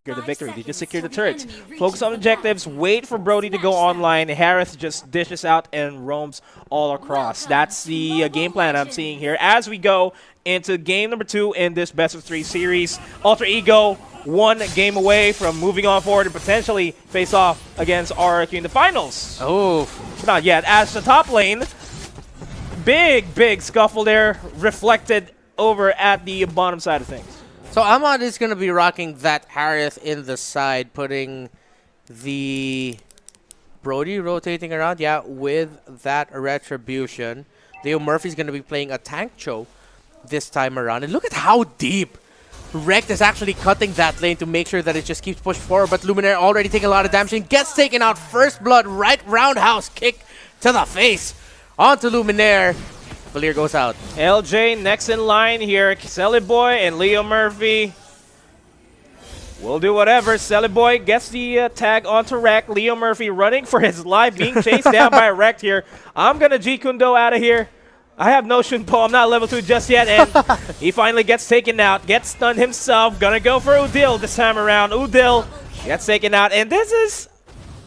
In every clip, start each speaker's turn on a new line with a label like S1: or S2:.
S1: secure the victory. They just secure the turrets. Focus on objectives. Wait for Brody to go online. Harris just dishes out and roams all across. That's the game plan I'm seeing here as we go into game number 2 in this best of 3 series. Alter Ego 1 game away from moving on forward and potentially face off against RRQ in the finals.
S2: Oh,
S1: not yet. As the top lane, big scuffle there, reflected over at the bottom side of things.
S2: so Ahmad is going to be rocking that Harith in the side, putting the Brody rotating around, yeah, with that Retribution. Leo Murphy's going to be playing a tank Cho this time around. And look at how deep Rekt is actually cutting that lane to make sure that it just keeps pushed forward. But Luminaire already taking a lot of damage and gets taken out. First blood, right roundhouse kick to the face. Onto Luminaire. Valir goes out.
S1: LJ next in line here. Selly Boy and Leo Murphy will do whatever. Selly Boy gets the tag onto Rekt. Leo Murphy running for his life, being chased down by Rekt here. I'm going to G-Kundo out of here. I have no Shunpo. I'm not level 2 just yet. And he finally gets taken out. Gets stunned himself. Gonna go for Udil this time around. Udil gets taken out. And this is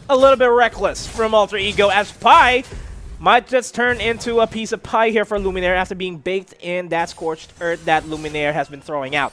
S1: a little bit reckless from Alter Ego, as Pi might just turn into a piece of pie here for Luminaire after being baked in that scorched earth that Luminaire has been throwing out.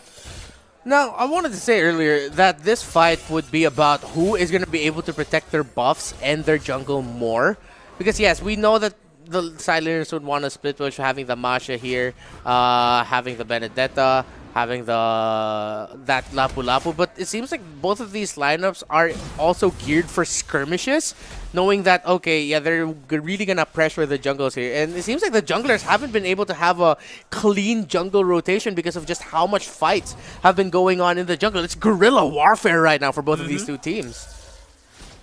S2: Now, I wanted to say earlier that this fight would be about who is going to be able to protect their buffs and their jungle more. Because yes, we know that the sideliners would want to split push, having the Masha here, having the Benedetta, having that Lapu Lapu, but it seems like both of these lineups are also geared for skirmishes, knowing that, okay, yeah, they're really gonna pressure the jungles here, and it seems like the junglers haven't been able to have a clean jungle rotation because of just how much fights have been going on in the jungle. It's guerrilla warfare right now for both of these two teams.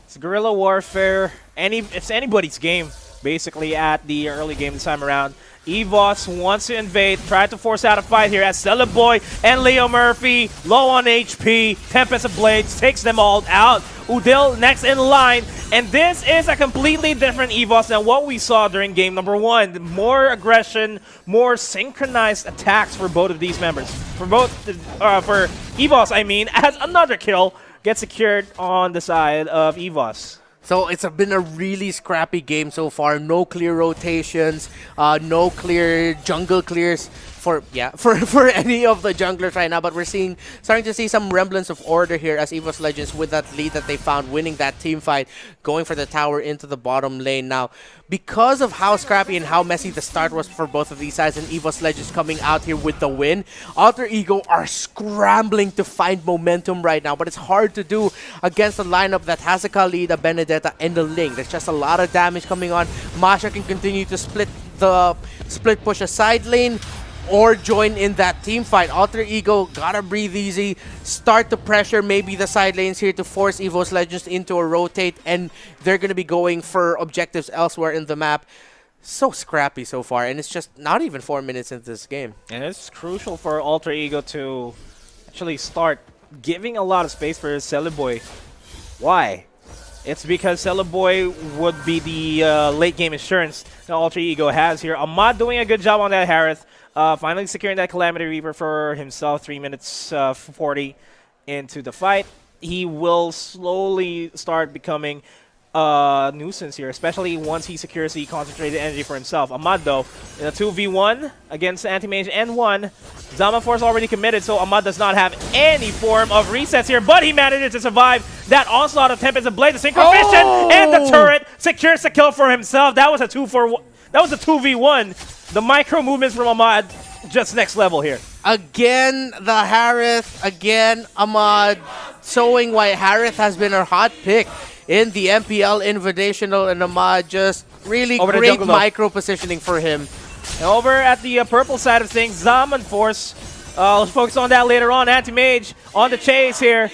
S1: It's guerrilla warfare. It's anybody's game, basically, at the early game this time around. EVOS wants to invade, tried to force out a fight here as Selly Boy and Leo Murphy low on HP. Tempest of Blades takes them all out. Udil next in line, and this is a completely different EVOS than what we saw during game number 1. More aggression, more synchronized attacks for both of these members. For EVOS, I mean, as another kill gets secured on the side of EVOS.
S2: So it's been a really scrappy game so far. No clear rotations, no clear jungle clears for any of the junglers right now. But we're starting to see some remnants of order here as EVOS Legends, with that lead that they found, winning that team fight, going for the tower into the bottom lane. Now, because of how scrappy and how messy the start was for both of these sides, and EVOS Legends coming out here with the win, Alter Ego are scrambling to find momentum right now. But it's hard to do against a lineup that has a Khalid, a Benedetta, and a Ling. There's just a lot of damage coming on. Masha can continue to split push a side lane or join in that team fight. Alter Ego gotta breathe easy, start to pressure maybe the side lanes here to force EVOS Legends into a rotate, and they're gonna be going for objectives elsewhere in the map. So scrappy so far, and it's just not even 4 minutes into this game.
S1: And it's crucial for Alter Ego to actually start giving a lot of space for Selly Boy. Why? It's because Selly Boy would be the late game insurance that Alter Ego has here. Ahmad doing a good job on that Harith. Finally securing that Calamity Reaper for himself, 3 minutes 40 into the fight. He will slowly start becoming a nuisance here, especially once he secures the concentrated energy for himself. Ahmad, though, in a 2v1 against Anti-Mage and 1, Zama Force already committed, so Ahmad does not have any form of resets here, but he manages to survive that onslaught of Tempest and Blade, the Synchro Vision, and the turret secures the kill for himself. That was a 2v1. The micro movements from Ahmad, just next level here.
S2: Again, the Harith, again, Ahmad, showing why Harith has been a hot pick in the MPL Invitational, and Ahmad just really great micro positioning for him.
S1: And over at the purple side of things, Zaman Force, let's focus on that later on. Anti-Mage on the chase here.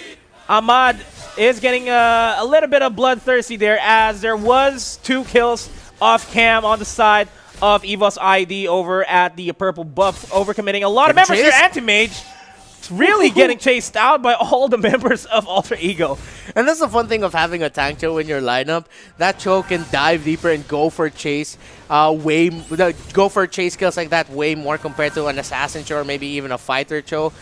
S1: Ahmad is getting a little bit of bloodthirsty there, as there was 2 kills off cam on the side of EVOS ID over at the purple buff, overcommitting a lot of members here. Anti-Mage really getting chased out by all the members of Alter Ego.
S2: And that's the fun thing of having a tank Cho in your lineup. That Cho can dive deeper and go for chase, go for chase kills like that way more compared to an assassin Cho or maybe even a fighter Cho.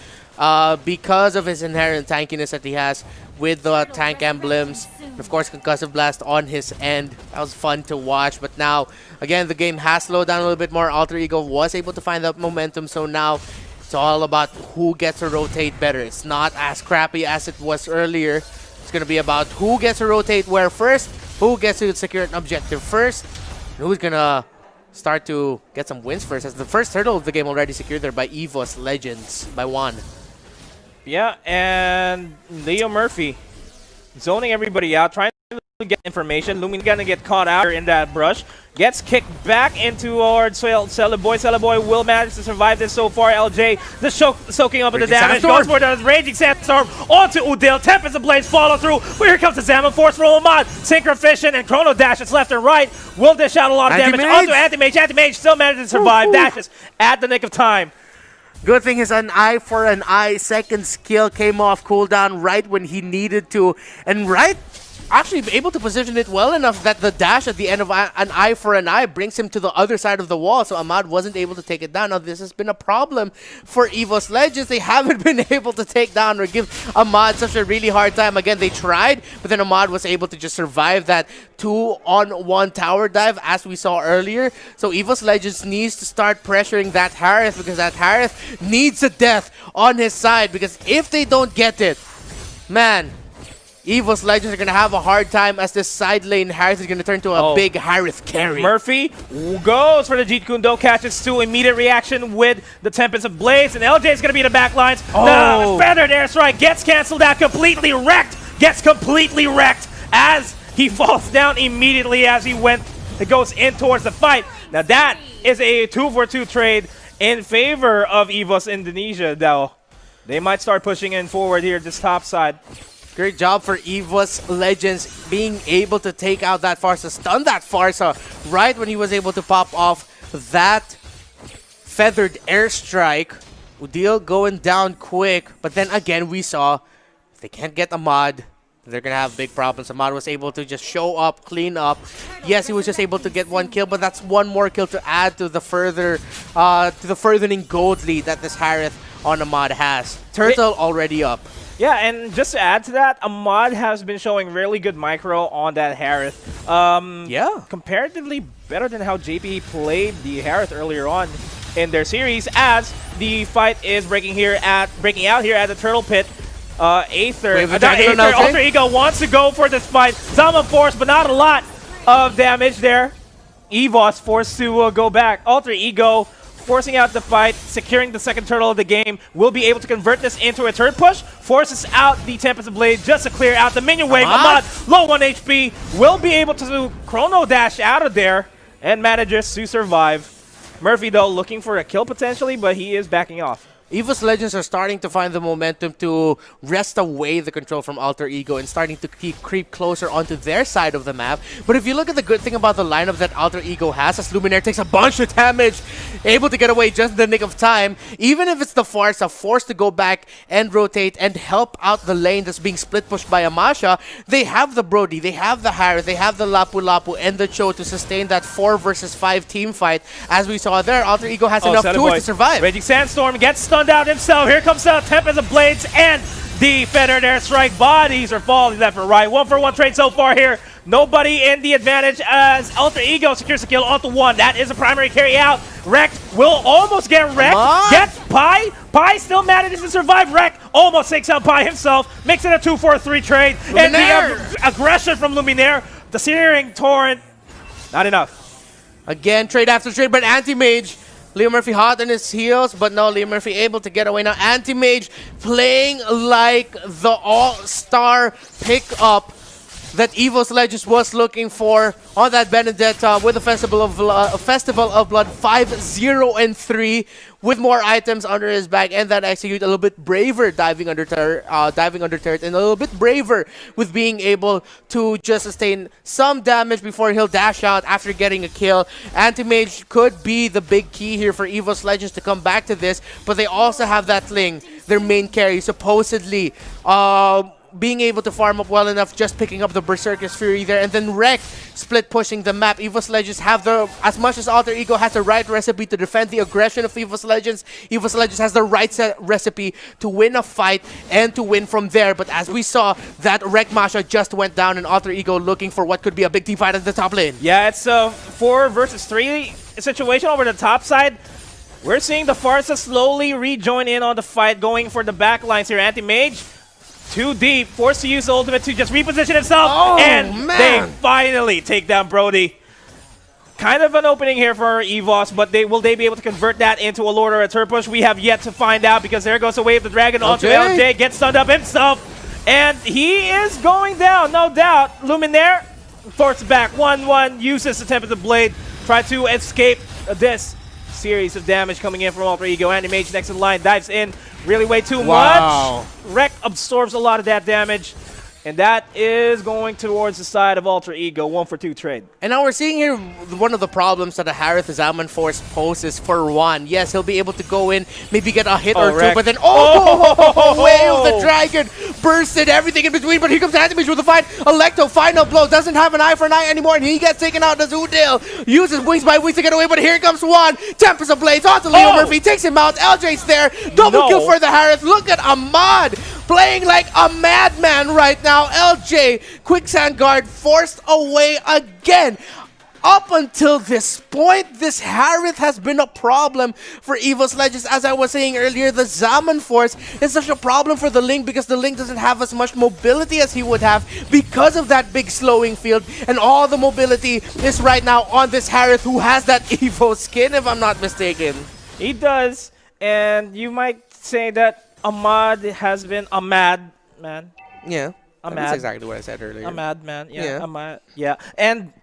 S2: because of his inherent tankiness that he has with the tank emblems. Of course, Concussive Blast on his end. That was fun to watch. But now, again, the game has slowed down a little bit more. Alter Ego was able to find that momentum. So now it's all about who gets to rotate better. It's not as crappy as it was earlier. It's going to be about who gets to rotate where first, who gets to secure an objective first, and who's going to start to get some wins first. As the first hurdle of the game already secured there by EVOS Legends by 1.
S1: Yeah, and Leo Murphy zoning everybody out, trying to get information. Lumi's gonna get caught out in that brush. Gets kicked back into towards Celeboy. Celeboy will manage to survive this so far. LJ just soaking up with the damage. Goes for the Raging Sandstorm onto Udil. Tempest Ablaze follow through. But here comes the Zaman Force from Ahmad. Synchrovision and Chrono Dashes left and right. Will dish out a lot of damage onto Anti-Mage. Anti-Mage still manages to survive. Dashes at the nick of time.
S2: Good thing is an eye for an eye. Second skill came off cooldown right when he needed to. And right, actually able to position it well enough that the dash at the end of an eye for an eye brings him to the other side of the wall. So Ahmad wasn't able to take it down. Now this has been a problem for EVOS Legends. They haven't been able to take down or give Ahmad such a really hard time. Again, they tried, but then Ahmad was able to just survive that 2-on-1 tower dive as we saw earlier. So EVOS Legends needs to start pressuring that Harith, because that Harith needs a death on his side, because if they don't get it, man, EVOS Legends are going to have a hard time, as this side lane Harith is going to turn to a big Harith carry.
S1: Murphy goes for the Jeet Kundo, catches 2, immediate reaction with the Tempest of Blaze, and LJ is going to be in the back lines. The feathered airstrike gets canceled out, completely wrecked, gets completely wrecked as he falls down immediately as he goes in towards the fight. Now that is a 2-for-2 trade in favor of EVOS Indonesia, though. They might start pushing in forward here, this top side.
S2: Great job for EVOS Legends being able to take out that Farsa, stun that Farsa right when he was able to pop off that feathered airstrike. Udil going down quick, but then again we saw if they can't get Ahmad, they're gonna have big problems. Ahmad was able to just show up, clean up. Yes, he was just able to get 1 kill, but that's 1 more kill to add to the furthering gold lead that this Harith on Ahmad has. Turtle already up.
S1: Yeah, and just to add to that, Ahmad has been showing really good micro on that Harith. Yeah. Comparatively better than how JP played the Harith earlier on in their series, as the fight is breaking out here at the Turtle Pit. Aether, Alter Ego wants to go for this fight. Zaman Force, but not a lot of damage there. EVOS forced to go back. Alter Ego forcing out the fight, securing the second turtle of the game, will be able to convert this into a turret push, forces out the Tempest of Blade just to clear out the minion wave. Ahmad, low 1 HP, will be able to Chrono Dash out of there and manages to survive. Murphy, though, looking for a kill potentially, but he is backing off.
S2: EVOS Legends are starting to find the momentum to wrest away the control from Alter Ego and starting to creep closer onto their side of the map. But if you look at the good thing about the lineup that Alter Ego has, as Luminaire takes a bunch of damage, able to get away just in the nick of time, even if it's the Farsa forced to go back and rotate and help out the lane that's being split pushed by Amasha, they have the Brody, they have the Harith, they have the Lapu Lapu and the Cho to sustain that 4 versus 5 team fight. As we saw there, Alter Ego has enough tools to survive.
S1: Raging Sandstorm gets stunned out himself. Here comes the Tempest of Blades and the feathered airstrike. Bodies are falling left and right. 1-for-1 trade so far here. Nobody in the advantage as Alter Ego secures the kill onto 1. That is a primary carry out. Wrecked will almost get wrecked. Gets Pi. Pi still manages to survive. Wreck almost takes out Pi himself. Makes it a 2-4-3 trade. Luminaire. And the aggression from Luminaire. The Searing Torrent. Not enough.
S2: Again, trade after trade, but Anti-Mage. Leo Murphy hot on his heels, but no, Leo Murphy able to get away. Now Anti-Mage playing like the all-star pickup that EVOS Legends was looking for on that Benedetta with the Festival of Blood 5-0-3 with more items under his back, and that execute a little bit braver diving under turret and a little bit braver with being able to just sustain some damage before he'll dash out after getting a kill. Anti-Mage could be the big key here for EVOS Legends to come back to this, but they also have that Ling, their main carry, supposedly being able to farm up well enough, just picking up the Berserker's Fury there, and then Rek split pushing the map. EVOS Legends have the, as much as Alter Ego has the right recipe to defend the aggression of EVOS Legends has the right recipe to win a fight and to win from there. But as we saw, that Rek Masha just went down, and Alter Ego looking for what could be a big team fight at the top lane.
S1: Yeah, it's a 4 versus 3 situation over the top side. We're seeing the Farsa slowly rejoin in on the fight, going for the back lines here. Anti-Mage, too deep, forced to use the ultimate to just reposition himself, and they finally take down Brody. Kind of an opening here for EVOS, but will they be able to convert that into a Lord or a turn push? We have yet to find out, because there goes the Wave of the Dragon onto LJ, gets stunned up himself, and he is going down, no doubt. Luminaire forced back, 1-1, uses the Tempest Blade, try to escape this series of damage coming in from Alter Ego. Anti-Mage next in line, dives in, really way too much. Rek absorbs a lot of that damage, and that is going towards the side of Alter Ego. 1-for-2 trade.
S2: And now we're seeing here one of the problems that the Harith Zaman Force poses for one. Yes, he'll be able to go in, maybe get a hit or two, but then Way of the Dragon bursted everything in between, but here comes Anti-Mage with the fight. Electo, final blow, doesn't have an eye for an eye anymore, and he gets taken out as Udil uses Wings by Wings to get away, but here comes one. Tempest of Blades onto Leo Murphy, takes him out. LJ's there, double kill for the Harith. Look at Ahmad playing like a madman right now. LJ, Quicksand Guard forced away again. Up until this point, this Harith has been a problem for EVOS Legends. As I was saying earlier, the Zaman Force is such a problem for the Ling, because the Ling doesn't have as much mobility as he would have because of that big slowing field. And all the mobility is right now on this Harith, who has that Evo skin, if I'm not mistaken.
S1: He does, and you might say that Ahmad has been a mad man.
S2: Yeah, that's exactly what I said earlier.
S1: A madman, yeah. Ahmad, yeah. And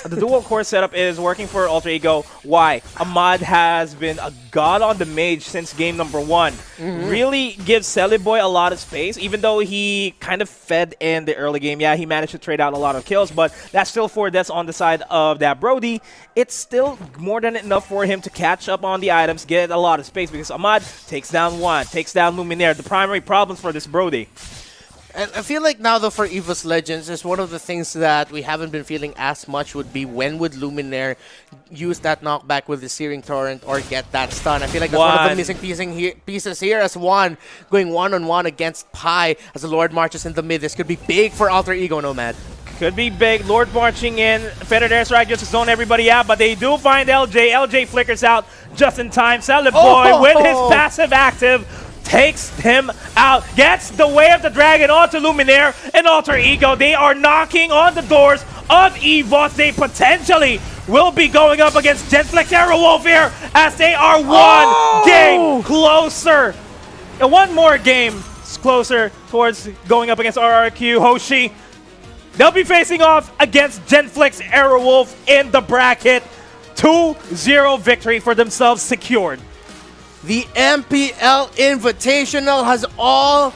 S1: the dual core setup is working for Alter Ego. Why? Ahmad has been a god on the mage since game number 1. Really gives Celiboy a lot of space, even though he kind of fed in the early game. Yeah, he managed to trade out a lot of kills, but that's still 4 deaths on the side of that Brody. It's still more than enough for him to catch up on the items, get a lot of space, because Ahmad takes down 1, takes down Luminaire. The primary problems for this Brody.
S2: And I feel like now, though, for EVOS Legends, is one of the things that we haven't been feeling as much would be when would Luminaire use that knockback with the Searing Torrent or get that stun. I feel like that's one of the missing pieces here, as one going one-on-one against Pi as the Lord marches in the mid. This could be big for Alter Ego Nomad.
S1: Could be big. Lord marching in. Feathered Airstrike just to zone everybody out, but they do find LJ. LJ flickers out just in time. Celiboy with his passive active takes him out, gets the Way of the Dragon onto Luminaire and Alter Ego. They are knocking on the doors of EVOS. They potentially will be going up against Genflex Aerowolf here, as they are one game closer. And one more game closer towards going up against RRQ. Hoshi, they'll be facing off against Genflex Aerowolf in the bracket. 2-0 victory for themselves secured.
S2: The MPL Invitational has all